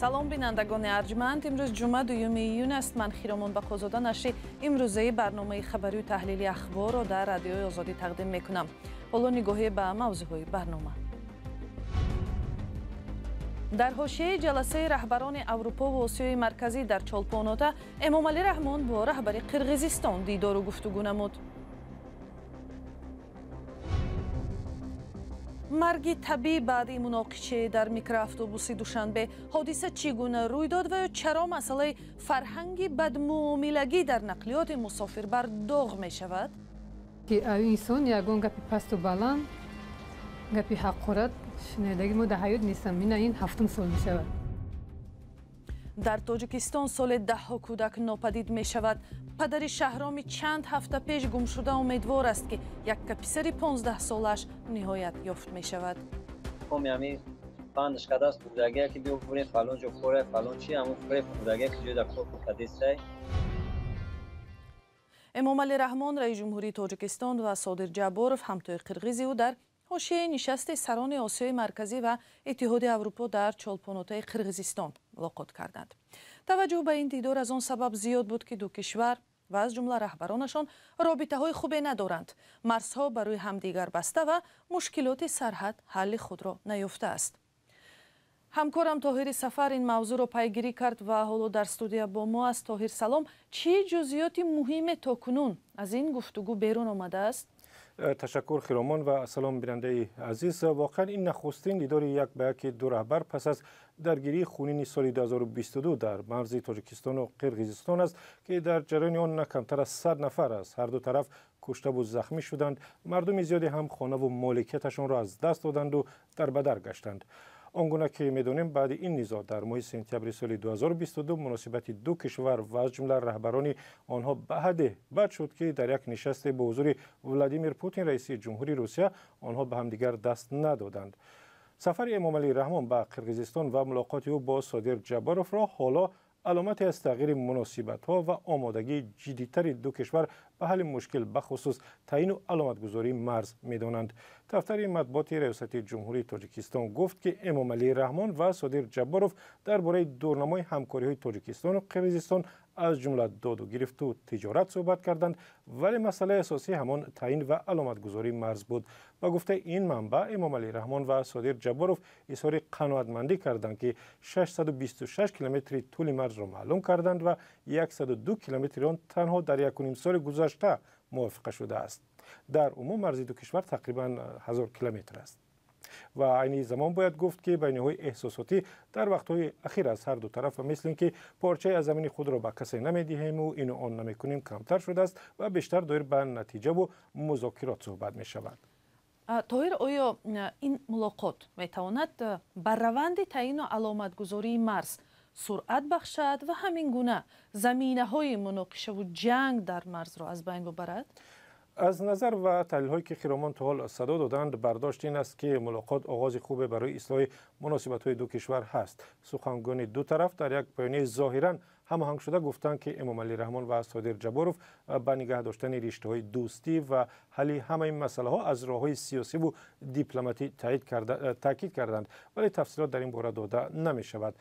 салом бинандагони арҷманд, имрӯз ҷумъа 2 июн аст. ман Хиромон Бақозода нашри имрӯзаи барномаи хабарию таҳлили ахборро дар радиои Озодӣ тақдим мекунам. ҳоло нигоҳе ба мавзӯъҳои барнома. дар ҳошияи ҷаласаи раҳбарони Аврупо ва Осиёи марказӣ дар Чолпонота Эмомалӣ Раҳмон бо раҳбари Қирғизистон дидору гуфтугӯ намуд. марги табиӣ баъди муноқишаи дар микроавтобуси Душанбе. ҳодиса чӣ гуна рӯй дод ва чаро масъалаи фарҳанги бадмуомилагӣ дар нақлиёти мусофирбар доғ мешавад? инсон ягон гапи пасту баланд, гапи ҳақорат шунедаги мо дар ҳаёт нестам. Мина ин 7 сол мешавад. дар Тоҷикистон соли даҳҳо кӯдак нопадид мешавад. падари Шаҳроми чанд ҳафта пеш гумшуда умедвор аст ки якка писари 15 солаш ниҳоят ёфт мешавад. ҳами бандш кадаст кӯдагие ки биёбурем фалон ҷо коре фалон чи ҳамон фуреб кӯдагие ки ҷода кор кадестай. Эмомалӣ Раҳмон, раиси ҷумҳурии Тоҷикистон ва Содир Ҷабборов ҳамтои қирғизи ӯ дар ҳошияи нишасти сарони Осиёи марказӣ ва Иттиҳоди Аврупо дар Чолпонотаи Қирғизистон мулоқот карданд. таваҷҷӯҳ ба ин дидор аз он сабаб зиёд буд ки ду кишвар ва аз ҷумла раҳбаронашон робитаҳои хубе надоранд, марзҳо ба рӯи ҳамдигар баста ва мушкилоти сарҳад ҳалли худро наёфтааст. ҳамкорам Тоҳири Сафар ин мавзӯъро пайгирӣ кард ва ҳоло дар студия бо мо аст. Тоҳир, салом. Чӣ ҷузъиёти муҳиме токунун аз ин гуфтугӯ берун омадааст? ташаккур Хиромон ва салом бинандаи азиз. Воқеан ин нахустин дидори як ба яки ду раҳбар пас аз даргирии хунини соли 2022 дар марзи Тоҷикистону Қирғизистон аст ки дар ҷараёни он на камтар аз 100 нафар аз ҳарду тараф куштаву захмӣ шуданд. мардуми зиёде ҳам хонаву моликияташонро аз даст доданду дарбадар гаштанд. он гуна ки медонем баъди ин низоъ дар моҳи сентябри соли 2022 муносибати ду кишвар ва аз ҷумла раҳбарони онҳо ба ҳадде бад шуд ки дар як нишасте бо ҳузури Владимир Путин раиси ҷумҳурии Русия онҳо ба ҳамдигар даст надоданд. сафари Эмомалӣ Раҳмон ба Қирғизистон ва мулоқоти ӯ бо Содир Ҷабборовро ҳоло аломате аз тағйири муносибатҳо ва омодагии ҷиддитари ду кишвар ба ҳалли мушкил бахусус таъину аломатгузории марз медонанд. дафтари матбуоти риёсати ҷумҳурии Тоҷикистон гуфт ки Эмомалӣ Раҳмон ва Содир Ҷабборов дар бораи дурнамои ҳамкориҳои Тоҷикистону Қирғизистон аз ҷумла доду гирифту тиҷорат суҳбат карданд, вале масъалаи асосӣ ҳамон таъин ва аломатгузории марз буд. ба гуфтаи ин манбаъ, Эмомалӣ Раҳмон ва Содир Ҷабборов изҳори қаноатмандӣ карданд ки 626 километри тӯли марзро маълум карданд ва 102 километри он танҳо дар 1,5 соли гузашта мувофиқа шудааст. дар умум марзи ду кишвар тақрибан 1000 километр аст. ва айни замон бояд гуфт ки байниҳои эҳсосотӣ дар вақтҳои ахир аз ҳарду тараф мисли ин ки порчаи аз замини худро ба касе намедиҳему ину он намекунем камтар шудааст ва бештар доир ба натиҷаву музокирот суҳбат мешавад. Тоҳир, оё ин мулоқот метавонад ба раванди таъину аломатгузории марз суръат бахшад ва ҳамин гуна заминаҳои муноқишаву ҷанг дар марзро аз байн бубарад? аз назар ва таҳлилҳое ки Хиромон то ҳол садо доданд, бардошт ин аст ки мулоқот оғози хубе барои ислоҳи муносибатҳои ду кишвар ҳаст. сухангони ду тараф дар як баёнияи зоҳиран ҳамоҳангшуда гуфтанд ки Эмомалӣ Раҳмон ва Содир Ҷабборов ба нигаҳ доштани риштаҳои дӯстӣ ва ҳалли ҳамаи масъалаҳо аз роҳҳои сиёсиву дипломатӣ таъкид карданд, вале тафсилот дар ин бора дода намешавад.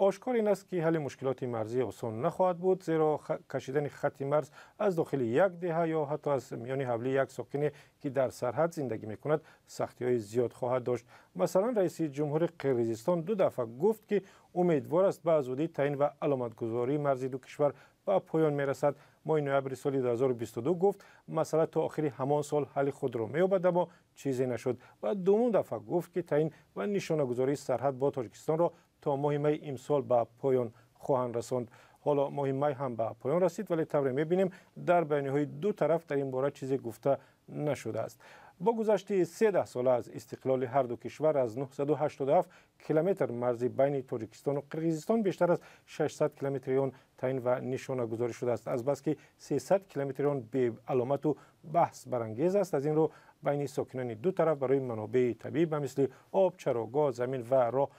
ошкор ин аст ки ҳалли мушкилоти марзӣ осон нахоҳад буд, зеро кашидани хатти марз аз дохили як деҳа ё ҳатто аз миёни ҳавлии як сокине ки дар сарҳад зиндагӣ мекунад сахтиҳои зиёд хоҳад дошт. масалан, раиси ҷумҳури Қирғизистон ду дафъа гуфт ки умедвор аст ба зудӣ таъин ва аломатгузории марзи ду кишвар ба поён мерасад. моҳи ноябри соли 2022 гуфт масъала то охири ҳамон сол ҳалли худро меёбад, аммо чизе нашуд. ва думум дафъа гуфт ки таъин ва нишонагузории сарҳад бо Тоҷикистонро то моҳи май имсол ба поён хоҳанд расонд. ҳоло моҳи май ҳам ба поён расид, вале тавре мебинем дар байниҳои ду тараф дар ин бора чизе гуфта нашудааст. бо гузашти 13 сола аз истиқлоли ҳарду кишвар аз 987 километр марзи байни Тоҷикистону Қирғизистон бештар аз 600 километри он таъин ва нишонагузорӣ шудааст, азбаски 300 километри он беаломату баҳс барангез аст. аз ин рӯ байни сокинони ду тараф барои манобеи табиӣ ба мисли об, чароғоҳ, замин ва роҳ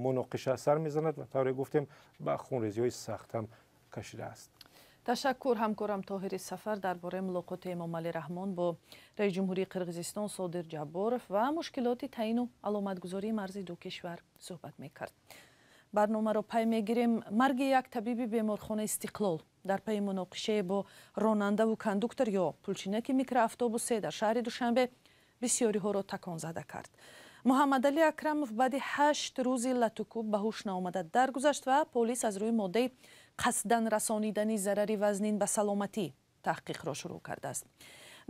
муноқиша сар мезанад ва тавре гуфтем ба хунрезиҳои сахт ҳам кашидааст. ташаккур ҳамкорам Тоҳири Сафар дар бораи мулоқоти Эмомалӣ Раҳмон бо раиси ҷумҳурии Қирғизистон Содир Ҷабборов ва мушкилоти таъину аломатгузории марзи ду кишвар суҳбат мекард. برنامه را پی میگیریم. مرگ یک طبیب بیمارخانه استقلال در پی مناقشه با راننده و کاندوکتور یا پولچینک میکرواتوبوس در شهر دوشنبه بسیاری ها را تکان زده کرد. محمد علی اکرموف بعد 8 روزی لطوکوب به هوش نآمده درگذشت و پلیس از روی ماده قصداً رسانیدن ضرر وزنین به سلامتی تحقیق را شروع کرده است.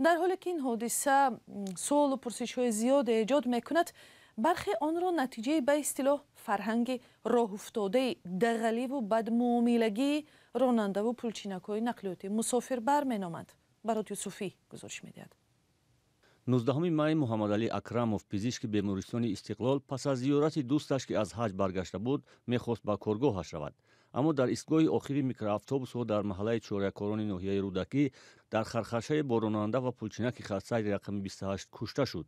در حالی که این حادثه سوال و پرسش‌های زیاد ایجاد میکند، برخی آن را نتیجه به اصطلاح فرهنگ راه افتاده دغلی و بدمعاملگی راننده و پولچینک‌های نقلیاتی مسافر برمینامند. برات یوسفی گزارش می‌دهد. 19 می محمد علی اکرموف پزشک بیمارستان استقلال پس از زیارت دوستش که از حج برگشته بود میخواست به کارگاهش رود، اما در ایستگاه آخری میکرواتوبوس و در محله چوریکاران ناحیه رودکی در خرخشه با راننده و پولچینک خاصه رقم 28 کشته شد.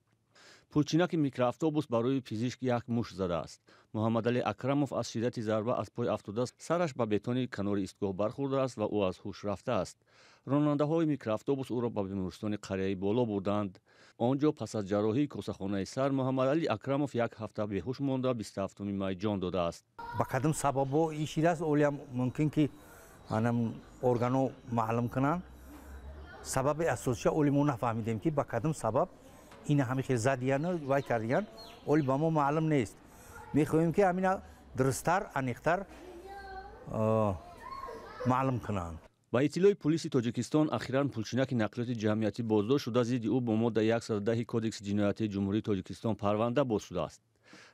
پولچینک میکرواتوبوس برای پزشک یک مشت زده است. محمد علی اکرموف از شدت ضربه از پای افتاده است. سرش به بتون کنار ایستگاه برخورده است و او از هوش رفته است. راننده های میکرواتوبوس او را به بیمارستان قریه بالا بردند. آنجا پس از جراحی کوسه‌خانه سر محمد علی اکرموف یک هفته بیهوش مانده 27 می جان داده است. به کدام سبب این شده است اولیا ممکن که انم ارگانو معلوم کنن. سبب اساسش اولیمو نفهمیدیم که به کدام سبب این همه خیلی زدیان و وای کردیان اولی با ما معلوم نیست. میخواهیم که همینا درست‌تر انیختر معلوم کنند. با اطلاع پلیس تاجیکستان اخیراً پولچینک نقلیات جمعیتی بازداشت شده ضد او با ماده 110 کدکس جنایتی جمهوری تاجیکستان پرونده باز شده است.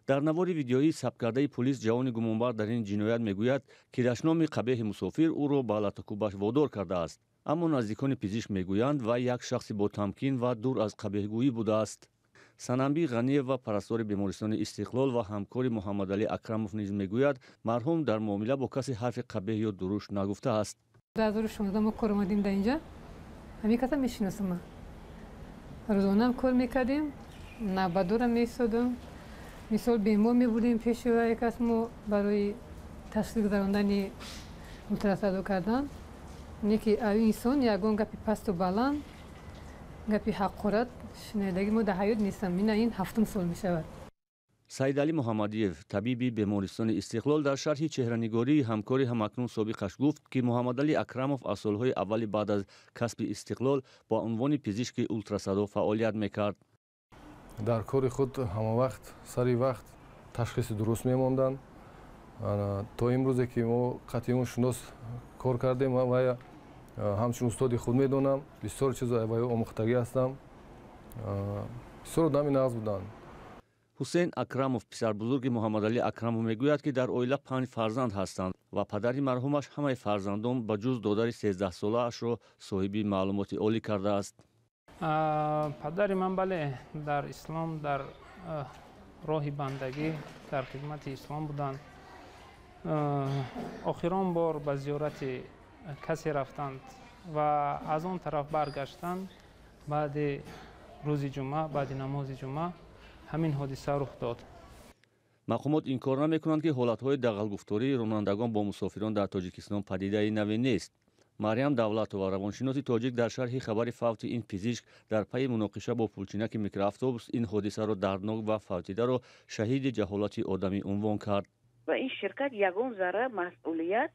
در نوار ویدیویی ثبت کرده پلیس جوان گمانبر در این جنایت میگوید که کیرشنام قبیح مسافر او را به لطوکوبش وادار کرده است، اما نزدیکان پزشک میگویند و یک شخص با تمکین و دور از قبیحگویی بوده است. سننبی غنیه و پرستار بیمارستان استقلال و همکار محمد علی اکرموف نیز میگوید مرحوم در معامله با کسی حرف قبیح یا درشت نگفته است. 2016 ما کار اومدیم در اینجا، همین کسا میشناسم. روزانه هم کار میکردیم، نبدورم میستادم. مثال بیمار میبودیم پیش و یک کس ما برای تشخیص گذراندن التراساندو کردن. نیکی اوی انسان یگان گپی پست و بلند، گپی حقارت شنیدگی ما در حیات نیستم. این 7 سال میشود. سید علی محمدیف طبیب بیمارستان استقلال در شرح چهره‌نگاری همکار همکنون سابقش گفت که محمد علی اکرموف از سالهای اولی بعد از کسب استقلال با عنوان پزشک اولتراساندو فعالیت میکرد. در کار خود همه وقت سری وقت تشخیص درست میماندند تا امروزه که ما قطعی شناس کار کردیم و همچنین استاد خود میدونم بسیار چیزا و آموختگی هستم. بسیار آدم نغز بودند. حسین اکرموف پسر بزرگ محمد علی اکرموف میگوید که در اویله 5 فرزند هستند و پدری مرحومش همه فرزندان به جز دادر 13 ساله اش را صاحب معلومات عالی کرده است. پدر من بله در اسلام در راه بندگی در خدمت اسلام بودند. آخرین بار به زیارت کسی رفتند و از آن طرف برگشتند. بعد روز جمعه، بعد نماز جمعه همین حادثه رخ داد. مقامات انکار نمی‌کنند که حالت‌های دغل‌گفتاری رانندگان با مسافران در تاجیکستان پدیده نوین نیست. مریم دولتова روانشناس تاجیک در شرح خبر فوت این پزشک در پی مناقشه با پولچینک میکرواتوبوس این حادثه را دردناک و فوتیده را شهید جهالت آدمی عنوان کرد. و این شرکت یگان ذره مسئولیت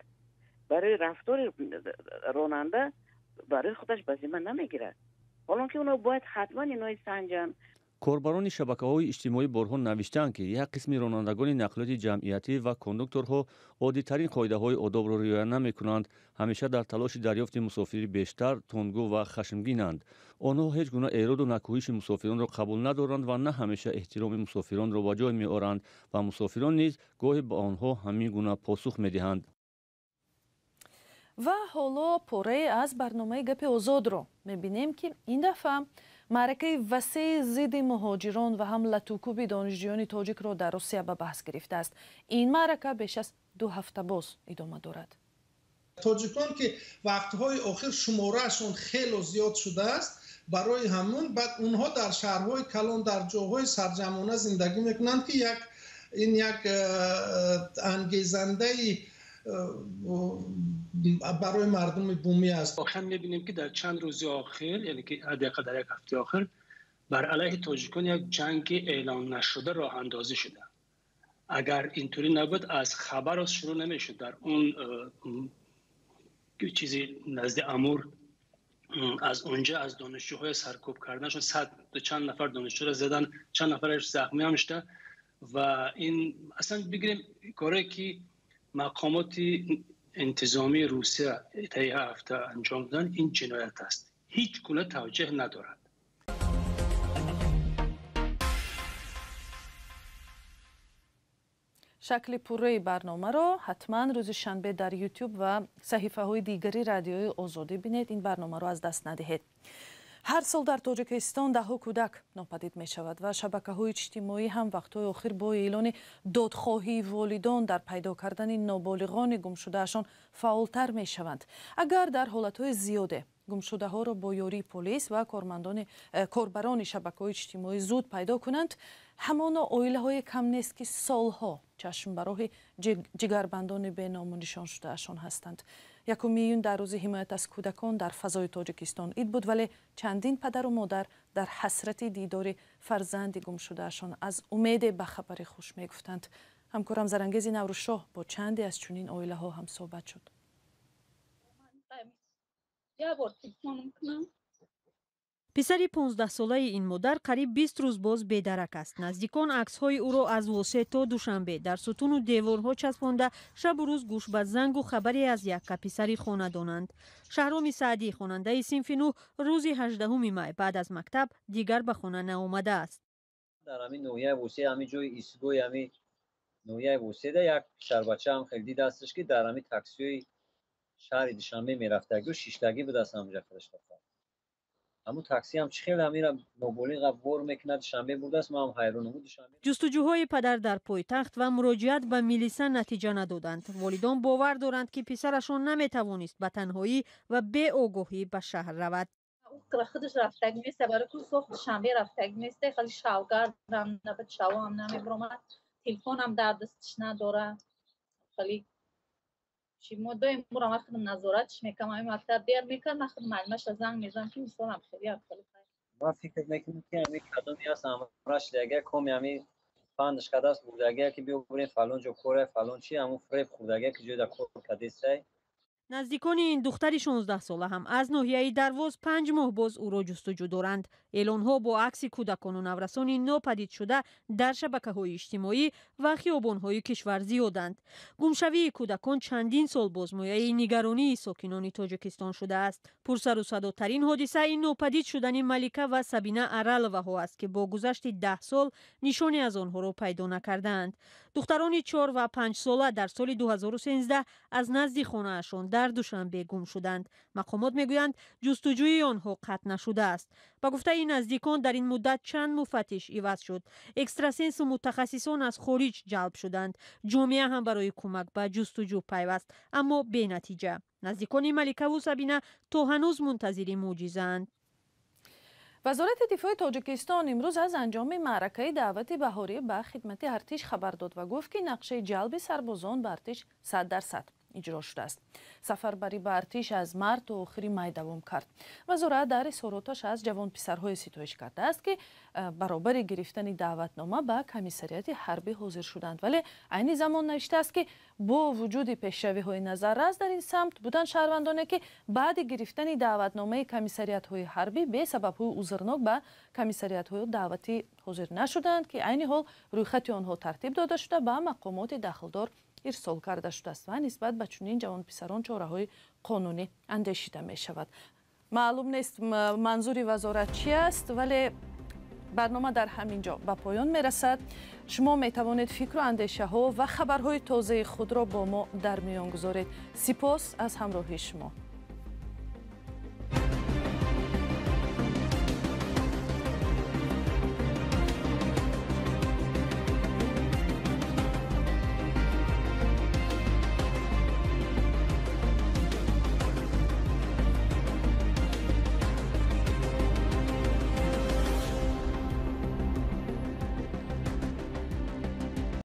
برای رفتار راننده برای خودش به ذمه نمیگیره، حالا که اونا باید حتما اینو سنجن. کاربران شبکه‌های اجتماعی برهان نوشتند که یک قسم رانندگان نقلیات جمعیتی و کاندوکتورها عادی‌ترین قاعده‌های آداب را رعایت نمی‌کنند، همیشه در تلاش دریافت مسافری بیشتر، تندگو و خشمگینند. آنها هیچ گونه ایراد و نکوهش مسافران را قبول ندارند و نه همیشه احترام مسافران را به جای می‌آورند و مسافران نیز گاهی به آنها همین گونه پاسخ می‌دهند. و حالا پاره از برنامه گپ آزاد رو می‌بینیم که این دفعه معرکه وسیع ضد مهاجران و هم لطوکوب دانشجویان تاجیک را در روسیه به بحث گرفته است. این معرکه بیش از 2 هفته باز ادامه دارد. تاجیکان که وقتهای آخر شمارهشون خیلی زیاد شده است، برای همون بعد اونها در شهرهای کلان در جاهای سرجمانه زندگی میکنند که یک انگیزنده برای مردم بومی است. واقعا میبینیم که در چند روز آخر، یعنی که حداقل در یک هفته آخر، بر علیه تاجیکان یک جنگ اعلان نشده راه اندازی شده اگر اینطوری نبود از خبر شروع نمیشد. در اون چیزی نزد امور از اونجا از دانشجوهای سرکوب کردنشون چند نفر دانشجو را زدن، چند نفرش زخمی هم شده و این اصلا بگیریم کاری که مقامات انتظامی روسیه طی هفته انجام دادن این جنایت است، هیچ گونه توجه ندارد. شکل پوره برنامه را حتما روز شنبه در یوتیوب و صحیفه های دیگری رادیوی آزادی بینید. این برنامه را از دست ندهید. هر سال در تاجیکستان دهها کودک ناپدید می شود و شبکه های اجتماعی هم وقتهای آخر با اعلان دادخواهی والدان در پیدا کردن نابالغان گم شدهشان فعالتر می شوند. اگر در حالتهای زیاده گم شده ها را با یاری پلیس و کاربران شبکه های اجتماعی زود پیدا کنند، همانا عائله های کم نیست که سالها چشم برای جگربندان به نام و نشان شدهشان هستند. 1 میلیون در روز حمایت از کودکان در فضای تاجیکستان عید بود، ولی چندین پدر و مادر در حسرت دیدار فرزند گم شدهشان از امید به خبر خوش می گفتند. همکارم زرانگیز نوروزشاه با چندی از چنین عائله ها هم صحبت شد. پسری 15 ساله این مادر قریب 20 روز باز بی‌درک است. نزدیکان عکس‌های او را از واسه تا دوشنبه در ستون و دیوارها چسبانده شب و روز گوش به زنگ و خبری از یک پسری خانه دانند. شهرام سعدی خواننده صنف 9 روز 18 می بعد از مکتب دیگر به خانه نآمده است. در همین نوحیه وسه همین جای ایستگاه همین نوحیه وسه ده یک پسر بچه هم خیلی دستش که در همین تاکسی شهر دوشنبه میرفته و شیشتگی بود از همونجا خودش رفته. همون تاکسی هم چه خیلی همیرا نوبولی قبور میکنه شنبه بوده است. ما هم حیران بود. جستجوهای پدر در پایتخت و مراجعت به میلیسا نتیجه ندادند. والدان باور دارند که پسرشان نمیتوانست به تنهایی و بی آگاهی به شهر رود. او خودش رفتگ نیست، برای که صبح شنبه رفتگ نیست، خیلی شاوگرد هم نبود، شاو هم نمیبرمد، تلفن هم در دستش نداره. خیلی چی مدام مرا خودم نظارتش میکنم، این مکتب دیر میکنم، خودم معلمش زنگ میزنم که میسونم خیلی ما فکر میکنم که همین کدومی هست امرش دیگه کمی همین پندش کده است بودگه که بیو برین فلان جو کوره فلان چی همون فریب خوردگه که جوی در کور کدیسته. نزدیکان این دختر 16 ساله هم از ناحیه درواز 5 ماه باز او را جستجو دارند. اعلان‌ها با عکس کودکان و نورسان ناپدید شده در شبکه‌های اجتماعی و خیابان‌های کشور زیادند. گمشوی کودکان چندین سال باز مایه نگرانی ساکنان تاجیکستان شده است. پرسر و صداترین حادثه این ناپدید شدن ملیکه و سبینه ارالوها است که با گذشت 10 سال نشانی از آنها را پیدا نکردند. دختران 4 و 5 ساله در سال 2013 از نزد خانه‌شان در دوشنبه گم شدند. مقامات میگویند جستجوی آنها قطع نشده است. با گفته این نزدیکان در این مدت چند مفتش عوض شد. اکستراسنس و متخصصان از خارج جلب شدند. جامعه هم برای کمک به جستجو پیوست، اما بی نتیجه. نزدیکان ملیکه و سبینه تا هنوز منتظر معجزه‌اند. وزارت دفاع تاجیکستان امروز از انجام معرکه دعوت بهاری به خدمت ارتش خبر داد و گفت که نقشه جلب سربازان به ارتش 100% اجرا شده است. سفربری به ارتش از مارس تا آخر می دوام کرد. وزارت در اظهاراتش از جوان پسرهای ستایش کرده است که برابر گرفتن دعوتنامه به کمیسریات حربی حاضر شدند، ولی عین زمان نوشته است که با وجود پیشروی‌های نظررس در این سمت بودن شهروندانی که بعد گرفتن دعوتنامه کمیسریات‌های حربی به سبب‌های عذرناک به کمیسریات‌های دعوتی حاضر نشدند که عین حال رویخط آنها ترتیب داده شده به مقامات دخلدار ارسال کرده شده است و نسبت به چنین جوان پسران چاره‌های قانونی اندیشیده می شود. معلوم نیست منظور وزارت چی است، ولی برنامه در همین جا به پایان می رسد. شما می توانید فکر و اندیشه ها و خبرهای تازه خود را با ما در میان گذارید. سپاس از همراهی شما.